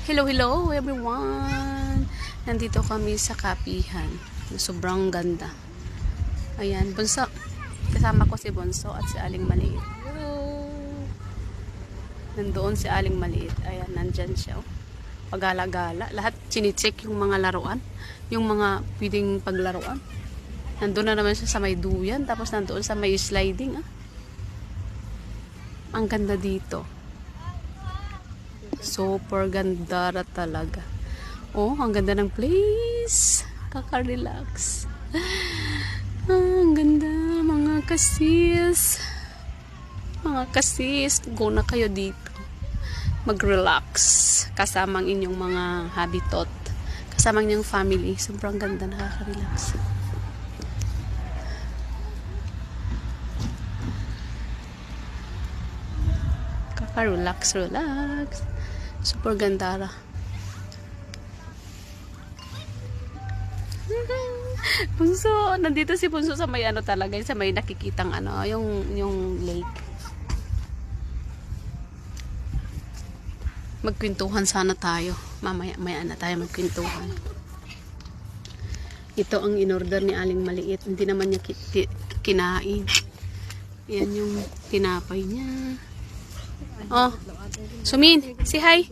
Hello, hello everyone! Nandito kami sa kapihan. Sobrang ganda. Ayan, Bunso. Kasama ko si Bunso at si Aling Maliit. Hello! Nandoon si Aling Maliit. Ayan, nandyan siya. Pagala-gala. Lahat chinicheck yung mga laruan. Yung mga pwedeng paglaruan. Nandun na naman siya sa may duyan. Tapos nandoon sa may sliding. Ang ganda dito. Super ganda na talaga. Oh, ang ganda ng place. Kaka-relax. Ang ganda, mga kasis. Mga kasis, go na kayo dito. Mag-relax. Kasama ang inyong mga habitat. Kasama ang inyong family. Sobrang ganda, nakaka-relax. Kaka-relax, relax. Super ganda ra. Bunso, nandito si Bunso sa may ano talaga, sa may nakikitang ano, yung lake. Magkwentuhan sana tayo. Mamaya na tayo magkwentuhan. Ito ang inorder ni Aling Maliit. Hindi naman niya kinain. Yan yung tinapay niya. Oh, Sumin, say hi.